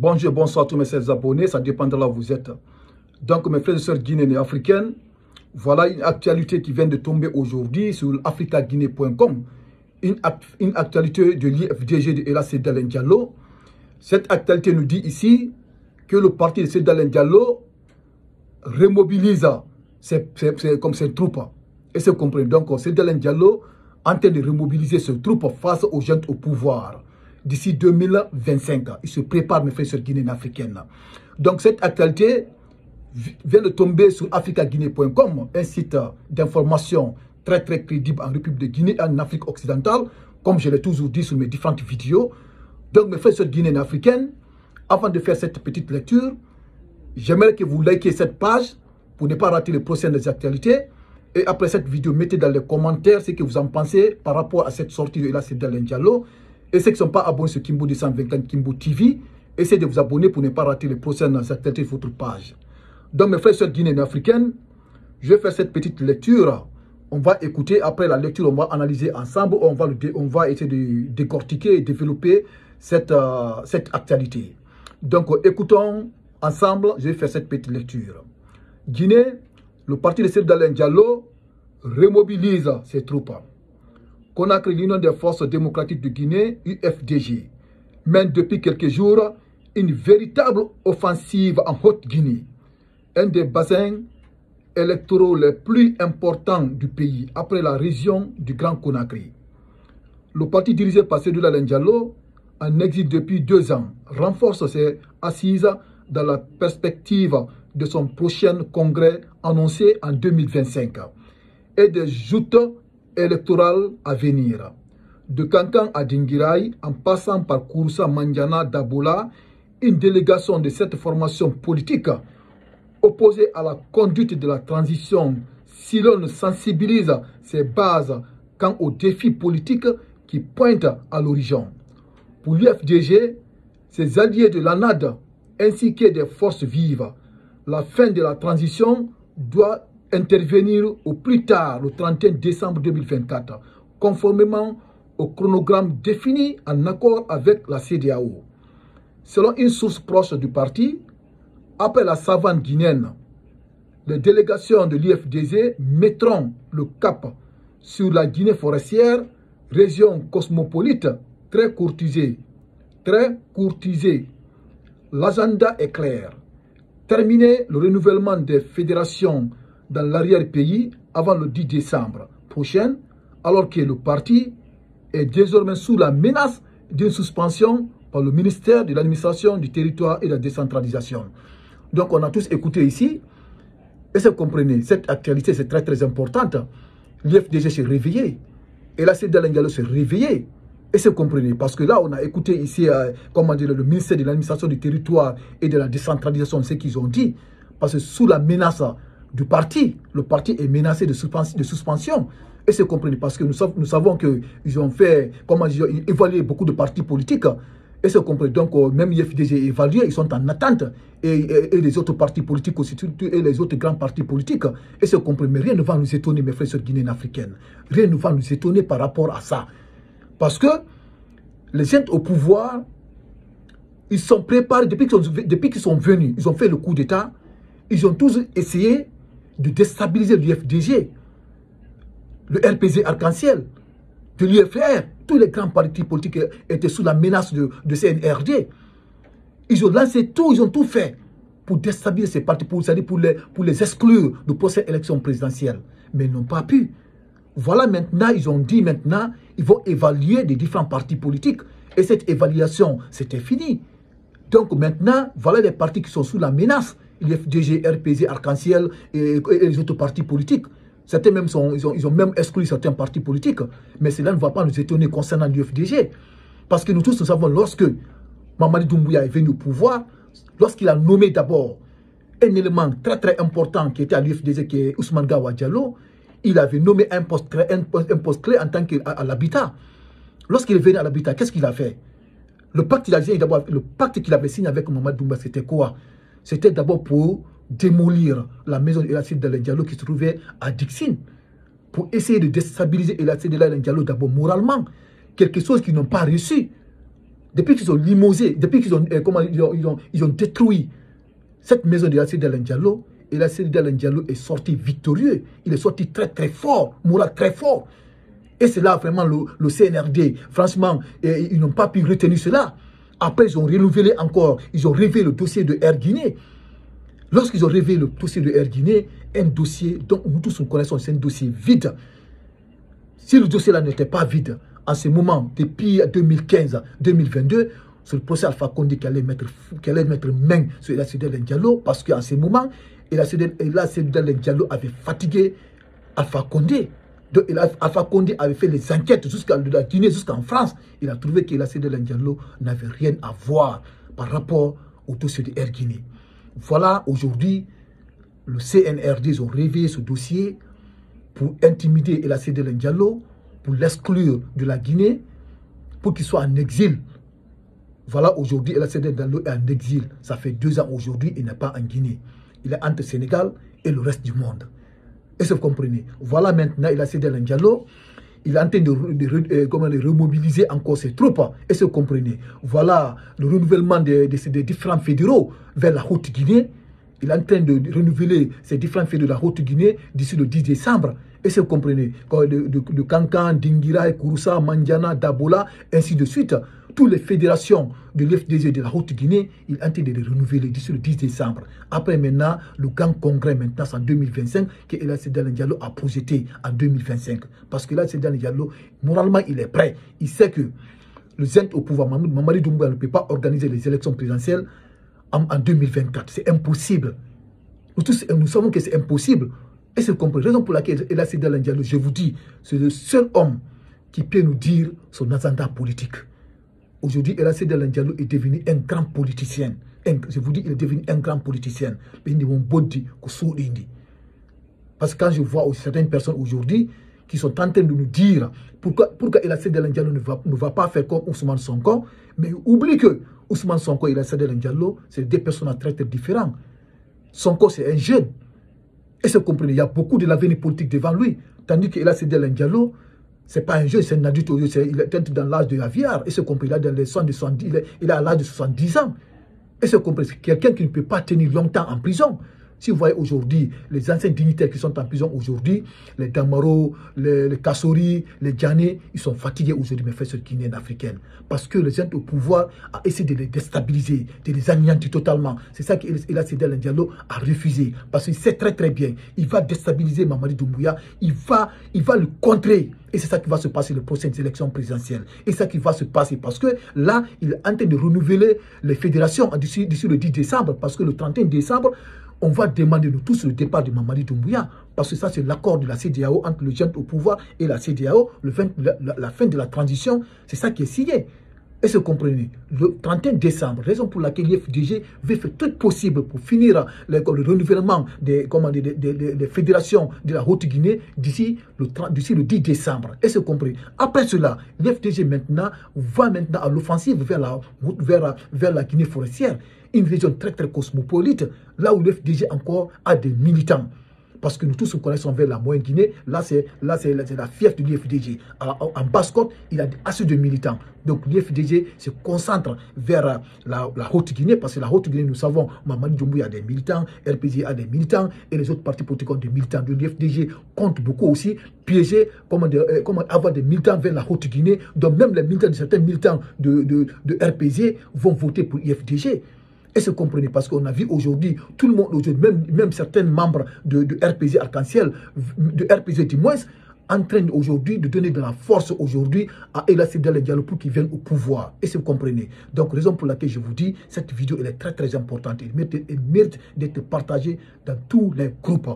Bonjour, bonsoir à tous mes chers abonnés, ça dépend de là où vous êtes. Donc mes frères et sœurs guinéens et africaines, voilà une actualité qui vient de tomber aujourd'hui sur africaguinée.com. Une actualité de l'IFDG de Ella Seydou Diallo. Cette actualité nous dit ici que le parti de Seydou Diallo remobilise comme ses troupes. Et c'est compris. Donc Seydou Diallo en train de remobiliser ses troupes face aux jeunes au pouvoir. D'ici 2025, il se prépare, mes frères et sœurs guinéennes africaines. Donc cette actualité vient de tomber sur africaguinée.com, un site d'information très crédible en République de Guinée et en Afrique occidentale, comme je l'ai toujours dit sur mes différentes vidéos. Donc mes frères et sœurs guinéennes africaines, avant de faire cette petite lecture, j'aimerais que vous likez cette page pour ne pas rater les prochaines actualités. Et après cette vidéo, mettez dans les commentaires ce que vous en pensez par rapport à cette sortie de Ella Seydou Diallo. Et ceux qui ne sont pas abonnés sur Kimbo 224 Kimbo TV, essayez de vous abonner pour ne pas rater les prochaines actualités de votre page. Donc mes frères et sœurs guinéennes et africaines, je vais faire cette petite lecture. On va écouter, après la lecture, on va analyser ensemble, on va essayer de décortiquer et développer cette actualité. Donc écoutons ensemble, je vais faire cette petite lecture. Guinée, le parti de Seydou Diallo remobilise ses troupes. Conakry, l'Union des forces démocratiques de Guinée, UFDG, mène depuis quelques jours une véritable offensive en Haute-Guinée, un des bassins électoraux les plus importants du pays, après la région du Grand Conakry. Le parti dirigé par Seydou Diallo, en exil depuis 2 ans, renforce ses assises dans la perspective de son prochain congrès annoncé en 2025 et des joutes électorales à venir. De Kankan à Dinguiraye, en passant par Kouroussa, Mandiana, Dabola, une délégation de cette formation politique opposée à la conduite de la transition si l'on ne sensibilise ses bases quant aux défis politiques qui pointent à l'horizon. Pour l'UFDG, ses alliés de l'ANAD ainsi que des forces vives, la fin de la transition doit intervenir au plus tard le 31 décembre 2024, conformément au chronogramme défini en accord avec la CEDEAO. Selon une source proche du parti, après la savane guinéenne, les délégations de l'IFDG mettront le cap sur la Guinée forestière, région cosmopolite très courtisée. L'agenda est clair. Terminer le renouvellement des fédérations dans l'arrière-pays avant le 10 décembre prochain, alors que le parti est désormais sous la menace d'une suspension par le ministère de l'administration du territoire et de la décentralisation. Donc on a tous écouté ici, et vous comprenez, cette actualité c'est très importante. L'IFDG s'est réveillé, et là Seydou Diallo s'est réveillé, et vous comprenez, parce que là on a écouté ici, comment dire, le ministère de l'administration du territoire et de la décentralisation, ce qu'ils ont dit, parce que sous la menace du parti, le parti est menacé de suspension. Et c'est compris parce que nous savons qu'ils ont fait, comment dire, évalué beaucoup de partis politiques. Et c'est compris. Donc, même l'IFDG est évalué, ils sont en attente. Et les autres partis politiques aussi, et les autres grands partis politiques. Et c'est compris. Mais rien ne va nous étonner, mes frères et sœurs guinéennes africaines. Rien ne va nous étonner par rapport à ça. Parce que les gens au pouvoir, ils sont préparés, depuis qu'ils sont venus, ils ont fait le coup d'État, ils ont tous essayé de déstabiliser l'UFDG, le RPG Arc-en-Ciel, de l'UFR. Tous les grands partis politiques étaient sous la menace de CNRD. Ils ont lancé tout, ils ont tout fait pour déstabiliser ces partis, pour les exclure du procès élection présidentielle. Mais ils n'ont pas pu. Voilà maintenant, ils ont dit maintenant, ils vont évaluer les différents partis politiques. Et cette évaluation, c'était fini. Donc maintenant, voilà les partis qui sont sous la menace. l'IFDG, RPG, Arc-en-Ciel et les autres partis politiques. Certains même ils ont même exclu certains partis politiques. Mais cela ne va pas nous étonner concernant l'IFDG. Parce que nous tous, nous savons, lorsque Mamadi Doumbouya est venu au pouvoir, lorsqu'il a nommé d'abord un élément très important qui était à l'IFDG, qui est Ousmane Gawa Diallo, il avait nommé un poste clé en tant qu'à l'habitat. Lorsqu'il est venu à l'habitat, qu'est-ce qu'il a fait? Le pacte qu'il avait signé avec Mamadi Doumbouya, c'était quoi? C'était d'abord pour démolir la maison d'Ella Seydou Diallo qui se trouvait à Dixine, pour essayer de déstabiliser Ella Seydou Diallo d'abord moralement, quelque chose qu'ils n'ont pas reçu. Depuis qu'ils ont limosé, depuis qu'ils ont, ils ont détruit cette maison de Lassé Dalen Diallo, et Lassé Dalen Diallo est sorti victorieux. Il est sorti très très fort, moral très fort. Et c'est là vraiment le CNRD. Franchement, ils n'ont pas pu retenir cela. Après, ils ont renouvelé encore, ils ont révélé le dossier de Air Guinée. Lorsqu'ils ont révélé le dossier de Air Guinée, un dossier dont nous tous nous connaissons, c'est un dossier vide. Si le dossier-là n'était pas vide, en ce moment, depuis 2015-2022, c'est le procès Alpha Condé qui allait mettre main sur Ella Sédar Diallo, parce qu'en ce moment, Ella Sédar Diallo avait fatigué Alpha Condé. Donc, Alpha Condé avait fait les enquêtes jusqu'à la Guinée, jusqu'en France. Il a trouvé qu'Ella Sédar Diallo n'avait rien à voir par rapport au dossier de Air Guinée. Voilà, aujourd'hui, le CNRD, ils ont réveillé ce dossier pour intimider Ella Sédar Diallo, pour l'exclure de la Guinée, pour qu'il soit en exil. Voilà, aujourd'hui, Ella Sédar Diallo est en exil. Ça fait 2 ans aujourd'hui, il n'est pas en Guinée. Il est entre le Sénégal et le reste du monde. Est-ce que vous comprenez? Voilà maintenant, Ella Sédar Diallo, il est en train de remobiliser encore ses troupes. Est-ce que vous comprenez? Voilà le renouvellement des différents fédéraux vers la Haute-Guinée. Il est en train de renouveler ces différents fédéraux de la Haute-Guinée d'ici le 10 décembre. Est-ce que vous comprenez? De Kankan, Dingira, Kouroussa, Mandiana, Dabola, ainsi de suite. Toutes les fédérations de l'FDG de la Haute-Guinée, il est en train de les renouveler d'ici le 10 décembre. Après maintenant, le grand congrès maintenant, c'est en 2025 que Ella Sédar Diallo a projeté en 2025. Parce que Ella Sédar Diallo, moralement, il est prêt. Il sait que le ZENT au pouvoir, Mamadi Doumbouya ne peut pas organiser les élections présidentielles en 2024. C'est impossible. Nous savons que c'est impossible. Et c'est la raison pour laquelle Ella Sédar Diallo, je vous dis, c'est le seul homme qui peut nous dire son agenda politique. Aujourd'hui, Ella Sédar Diallo est devenu un grand politicien. Je vous dis, il est devenu un grand politicien. Parce que quand je vois certaines personnes aujourd'hui qui sont en train de nous dire pourquoi Ella Sédar Diallo ne va pas faire comme Ousmane Sonko, mais oublie que Ousmane Sonko et Ella Sédar Diallo, c'est 2 personnes très différentes. Sonko, c'est un jeune. Et se comprenez, il y a beaucoup de l'avenir politique devant lui. Tandis que Ella Sédar Diallo, ce n'est pas un jeune, c'est un adulte. Il est dans l'âge de la viare. Et se comprenez, il a dans les 70, il est à l'âge de 70 ans. Et se comprenez, c'est quelqu'un qui ne peut pas tenir longtemps en prison. Si vous voyez aujourd'hui les anciens dignitaires qui sont en prison aujourd'hui, les Damaro, les Kassori, les Djané, ils sont fatigués aujourd'hui, mes frères guinéens africains. Parce que les gens au pouvoir a essayé de les déstabiliser, de les anéantir totalement. C'est ça qu'Ella Sédar Diallo a refusé. Parce qu'il sait très bien, il va déstabiliser Mamadi Doumbouya, il va le contrer. Et c'est ça qui va se passer les prochaines élections présidentielles. Et c'est ça qui va se passer parce que là, il est en train de renouveler les fédérations d'ici le 10 décembre. Parce que le 31 décembre, on va demander nous tous le départ de Mamadi Doumbouya. Parce que ça, c'est l'accord de la CEDEAO entre le jeune au pouvoir et la CEDEAO. La fin de la transition, c'est ça qui est signé. Est-ce que vous comprenez? Le 31 décembre, raison pour laquelle l'IFDG veut faire tout possible pour finir le renouvellement des fédérations de la Haute-Guinée d'ici le 10 décembre. Est-ce que vous comprenez? Après cela, l'IFDG maintenant va à l'offensive vers la Guinée forestière, une région très cosmopolite, là où l'IFDG encore a des militants. Parce que nous tous nous connaissons vers la Moyenne Guinée, là c'est la fièvre de l'IFDG. En Basse-Côte, il y a assez de militants. Donc l'IFDG se concentre vers la Haute-Guinée, parce que la Haute-Guinée, nous savons, Mamadi Doumbouya a des militants, RPG a des militants, et les autres partis politiques ont des militants. Donc l'IFDG compte beaucoup aussi piéger, comment avoir des militants vers la Haute-Guinée. Donc même les militants, certains militants de RPG vont voter pour l'IFDG. Est-ce que vous comprenez? Parce qu'on a vu aujourd'hui, tout le monde, même certains membres de RPG Arc-en-Ciel, de RPG du moins, en train aujourd'hui de donner de la force aujourd'hui à Ella Sédar Diallo pour qu'il vienne au pouvoir. Est-ce que vous comprenez? Donc, raison pour laquelle je vous dis, cette vidéo, elle est très importante. Elle mérite d'être partagée dans tous les groupes.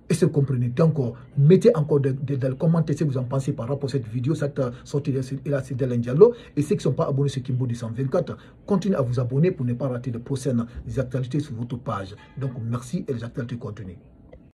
Est-ce que vous comprenez? Donc, mettez encore dans les commentaires ce que vous en pensez par rapport à cette vidéo, cette sortie d'Ella Sédar Diallo. Et ceux qui ne sont pas abonnés sur Kimbo 224, continuez à vous abonner pour ne pas rater de prochaines actualités sur votre page. Donc, merci et les actualités continuent.